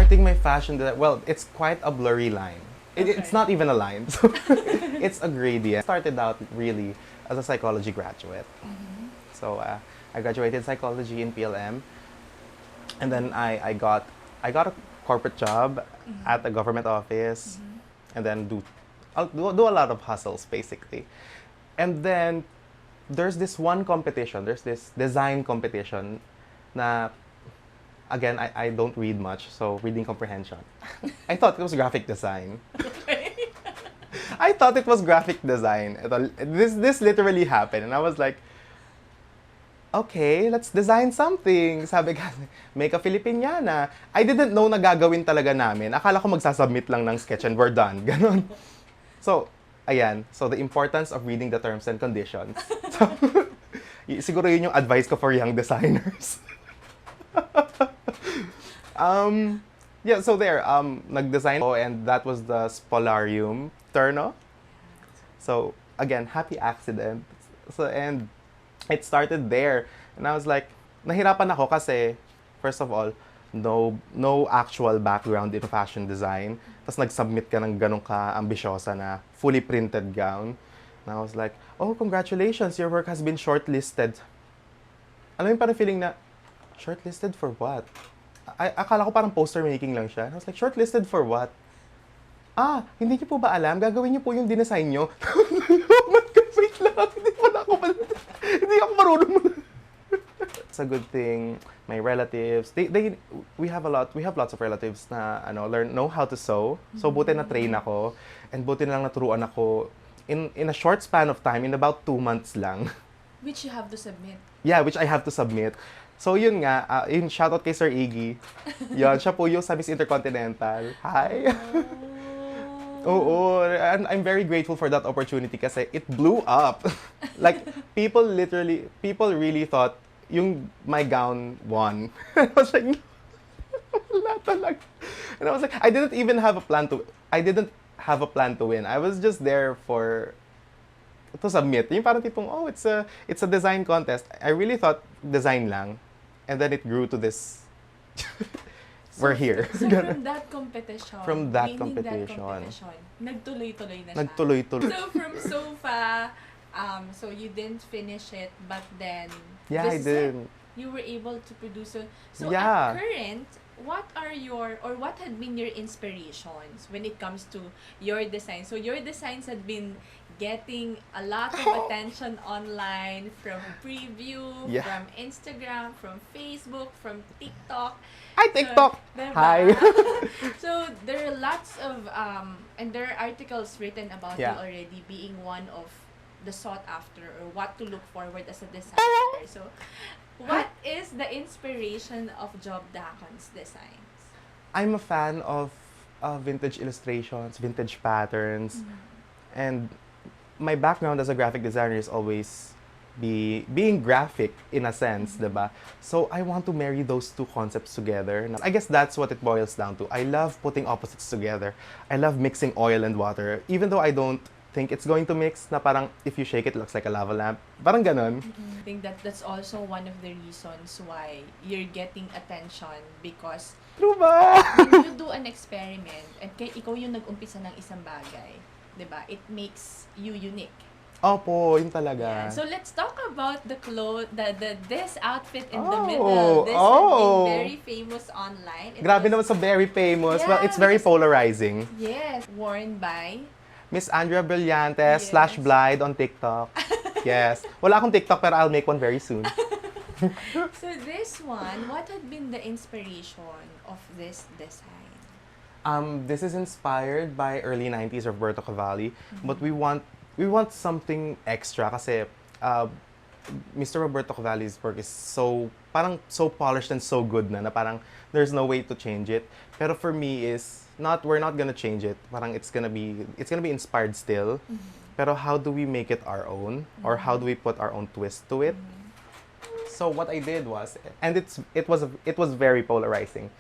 starting my fashion, well, it's quite a blurry line. It's not even a line. So it's a gradient. I started out really as a psychology graduate. So I graduated psychology in PLM, and then I got a corporate job at a government office, and then I'll do a lot of hustles basically. And then there's this one competition, there's this design competition na, again, I don't read much, so reading comprehension. I thought it was graphic design. Okay. I thought it was graphic design. This literally happened, and I was like, okay, let's design something. Sabi ka, make a Filipiniana. I didn't know na gagawin talaga namin. Akala ko magsasubmit lang ng sketch and we're done. Ganon. So, ayan. So, the importance of reading the terms and conditions. So, siguro yun yung advice ko for young designers. Yeah, so there, nag-design ko, and that was the Spolarium Terno. So, again, happy accident. So, and it started there. And I was like, nahirapan ako kasi, first of all, no actual background in fashion design. Tapos nag-submit ka ng ganun ka-ambisyosa na fully printed gown. And I was like, oh, congratulations, your work has been shortlisted. Alam mo yung parang feeling na, shortlisted for what? Akala ko parang poster making lang siya. And I was like, shortlisted for what? Ah, hindi niyo po ba alam? Gagawin niyo po yung dinesign niyo. Oh my God, wait lang. Hindi ako marunong. It's a good thing. My relatives, we have lots of relatives na know how to sew. So buti na train ako, and buti na lang naturuan ako in a short span of time, in about 2 months lang. Which you have to submit. Yeah, which I have to submit. So yun nga, yun, shoutout kay Sir Iggy. Yun, siya po yung sa Miss Intercontinental. Hi! Oo, and I'm very grateful for that opportunity kasi it blew up. Like, people really thought my gown won. I was like, wala talaga. And I was like, I didn't have a plan to win. I was just there to submit. Yung parang tipong, oh, it's a design contest. I really thought design lang. And then it grew to this. We're here. So from that competition, nagtuloy-tuloy na siya. Nagtuloy-tuloy. So from SOFA, so you didn't finish it, but then yeah, I did. You were able to produce. So yeah. At current, what had been your inspirations when it comes to your design? So your designs had been getting a lot of attention online, from preview, yeah. from Instagram, from Facebook, from TikTok. Hi, TikTok! So, hi! So there are lots of, and there are articles written about yeah. you already being one of the sought after, or what to look forward as a designer. So what is the inspiration of Job Dacon's designs? I'm a fan of vintage illustrations, vintage patterns, and my background as a graphic designer is always being graphic in a sense, diba? So I want to marry those two concepts together. I guess that's what it boils down to. I love putting opposites together. I love mixing oil and water, even though I don't think it's going to mix, na parang if you shake it looks like a lava lamp. Parang ganon. I think that's also one of the reasons why you're getting attention, because True ba? when you do an experiment, and ikaw yung nag-umpisa ng isang bagay, diba? It makes you unique. Opo, yun talaga. Yeah. So let's talk about this outfit in the middle. This has been very famous online. Grabe naman sa very famous. Yeah, well, it's very polarizing. Yes, worn by Miss Andrea Brillantes / Blythe on TikTok. Yes. Wala akong TikTok pero I'll make one very soon. So this one, what had been the inspiration of this design? This is inspired by early 90s Roberto Cavalli, but we want something extra kasi Mr. Roberto Cavalli's work is so polished and so good na parang there's no way to change it. Pero for me we're not gonna change it. Parang it's gonna be inspired still. Pero how do we make it our own, or how do we put our own twist to it? So what I did was, and it was very polarizing.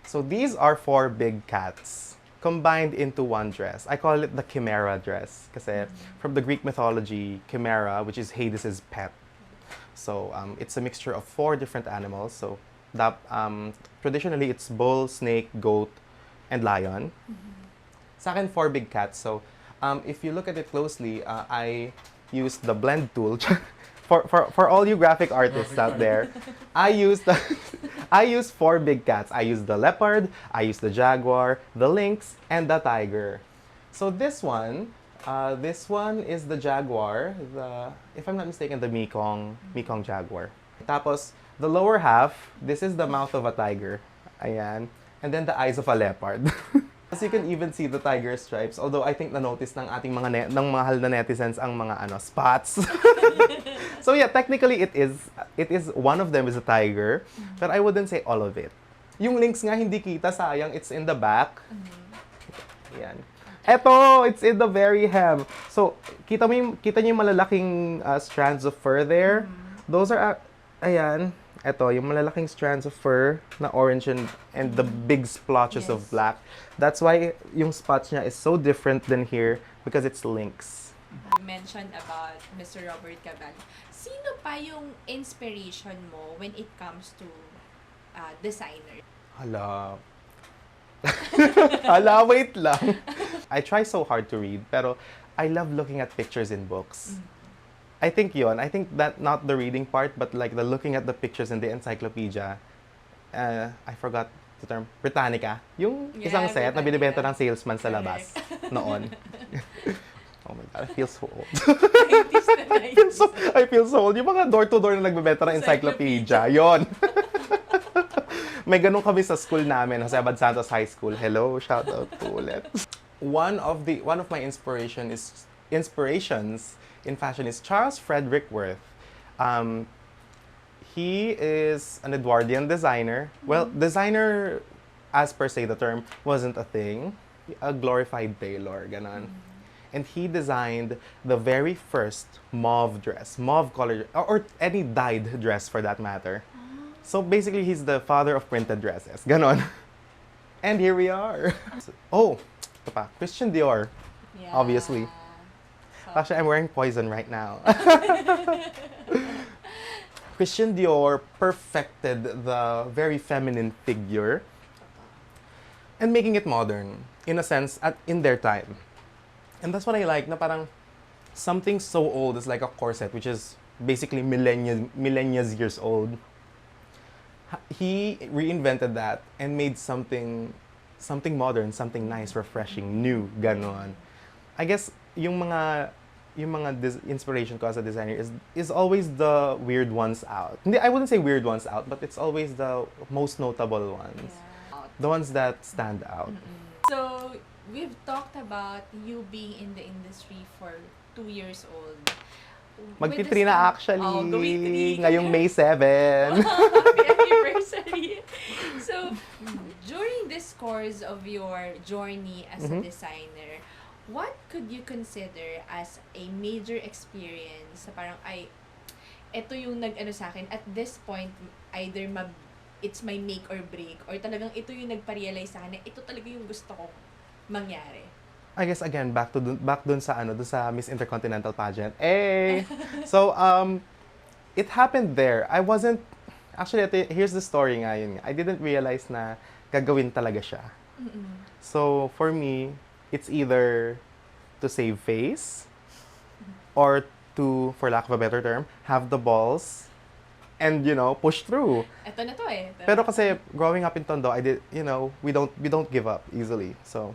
So these are 4 big cats combined into one dress. I call it the Chimera dress kasi from the Greek mythology, Chimera, which is Hades' pet. So it's a mixture of 4 different animals. So Traditionally, it's bull, snake, goat, and lion. Sa akin, 4 big cats. So, if you look at it closely, I used the blend tool. For all you graphic artists out there, I used I used 4 big cats. I used the leopard, I used the jaguar, the lynx, and the tiger. So this one is the jaguar. If I'm not mistaken, the Mekong jaguar. Tapos the lower half, this is the mouth of a tiger. Ayan. And then the eyes of a leopard. As you can even see the tiger stripes. Although I think na-notice ng ating ng mahal na netizens ang mga spots. So yeah, technically it is one of them is a tiger, but I wouldn't say all of it. Yung links nga hindi kita, sayang, it's in the back. Ayan. Eto, it's in the very hem. So, kita niyo yung malalaking strands of fur there? Those are, ayan, eto, yung malalaking strands of fur na orange and the big splotches of black. That's why yung spots niya is so different than here because it's lynx. You mentioned about Mr. Robert Cabal. Sino pa yung inspiration mo when it comes to designer? Hala. Hala, wait lang. I try so hard to read, pero I love looking at pictures in books. I think that not the reading part, but like the looking at the pictures in the encyclopedia. I forgot the term, Britannica. Yung isang set na binibenta ng salesman sa labas noon. Oh my God, I feel so old. I feel so old. Yung mga door-to-door na nagbebenta ng encyclopedia, yon. May ganun kami sa school namin, Jose Abad Santos High School. Hello, shout out to ulit. One of my inspirations in fashion is Charles Frederick Worth. He is an Edwardian designer. Well, designer, as per se, the term wasn't a thing. A glorified tailor, ganon. And he designed the very first mauve dress, mauve color, or any dyed dress for that matter. So basically, he's the father of printed dresses. Ganon. And here we are. Oh, ito pa, Christian Dior, obviously. Actually, I'm wearing poison right now. Christian Dior perfected the very feminine figure and making it modern, in a sense, in their time. And that's what I like, na parang something so old is like a corset, which is basically millennia years old. He reinvented that and made something modern, something nice, refreshing, new, ganon. I guess yung mga inspiration ko as a designer is always the weird ones out. I wouldn't say weird ones out, but it's always the most notable ones. Yeah. The ones that stand out. So, we've talked about you being in the industry for 2 years old. Magti-3 na actually. Ngayong May 7. Happy anniversary. So, during this course of your journey as a designer, what could you consider as a major experience sa parang, ito yung nag-ano sa akin, at this point, either it's my make or break, or talagang ito yung nagpa-realize sa akin na ito talaga yung gusto kong mangyari? I guess again back dun sa Miss Intercontinental pageant. So it happened there. I wasn't actually here's the story nga yun. I didn't realize na gagawin talaga siya. So for me, it's either to save face or to, for lack of a better term, have the balls and push through. Ito na to eh. Pero kasi growing up in Tondo, we don't give up easily. So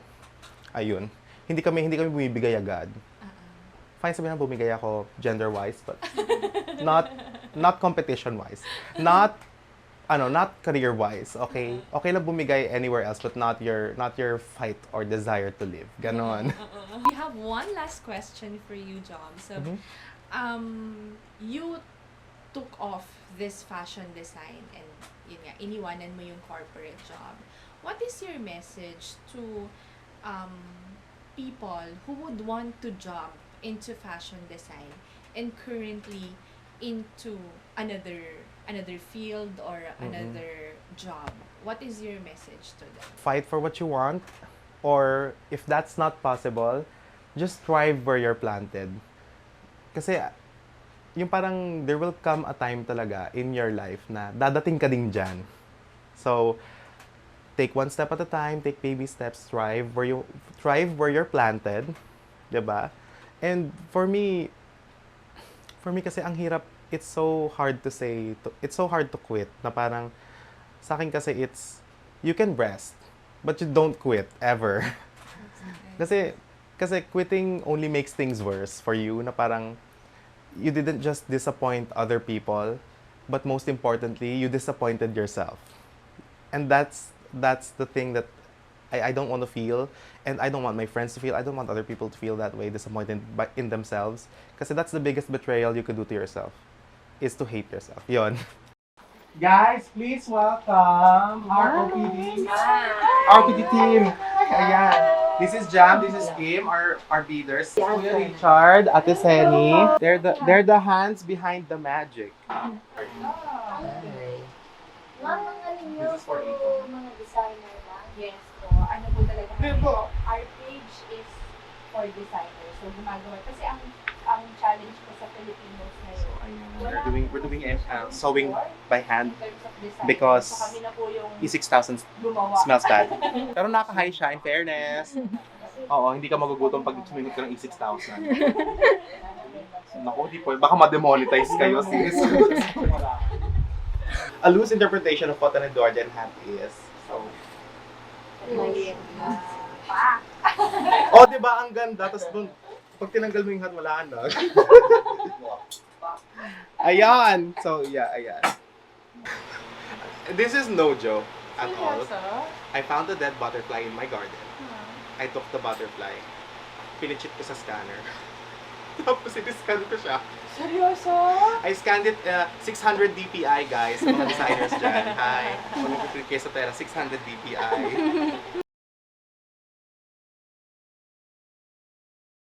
ayun. Hindi kami bumibigay agad. Fine sabihin na bumigay ako gender-wise, but not competition-wise. Not career-wise, okay? Okay lang bumigay anywhere else, but not your fight or desire to live. Ganon. We have one last question for you, Jom. So, you took off this fashion design and yun nga, iniwanan mo yung corporate job. What is your message to people who would want to jump into fashion design and currently into another field or another job? What is your message to them? Fight for what you want, or if that's not possible, just thrive where you're planted. Kasi yung parang there will come a time talaga in your life na dadating ka din dyan. So, take one step at a time, take baby steps, thrive where you're planted, 'di ba? And for me kasi ang hirap, it's so hard to say, it's so hard to quit na parang sa akin kasi you can rest, but you don't quit ever. kasi kasi quitting only makes things worse for you na parang you didn't just disappoint other people, but most importantly, you disappointed yourself. And that's the thing that I don't want to feel, and I don't want my friends to feel. I don't want other people to feel that way, disappointed in themselves. Kasi that's the biggest betrayal you could do to yourself, is to hate yourself. Yon. Guys, please welcome our OPD. Our OPD team. Ayan. This is Jam, this is Kim, our beaders. Kuya Richard, Ate Seni. They're the hands behind the magic. Ma'am, ang ano nyo This is for po, Dacon. mga designer lang. Yes po. Ano po talaga kami, our page is for designers. So gumagawa. Kasi ang challenge po sa Filipinos ngayon, We're doing sewing by hand in terms of design. because So kami na po yung E6000 gumawa. smells bad. Pero nakaka-high siya, in fairness. Oo, hindi ka magugutom pag sumingot ka ng E6000. Naku, di po. Baka ma-demonetize kayo, sis. A loose interpretation of what an Edwardian hat is. So, oh, di ba ang ganda? Tapos dun, pag tinanggal mo yung hat, wala na. Ayan! So, yeah, ayan. This is no joke at all. I found a dead butterfly in my garden. I took the butterfly. Pinichip ko sa scanner. Tapos i-scan ko siya. Seryoso? I scanned it 600 DPI, guys. Mga designers dyan. Hi. Kung nag-click kayo sa pera, 600 DPI.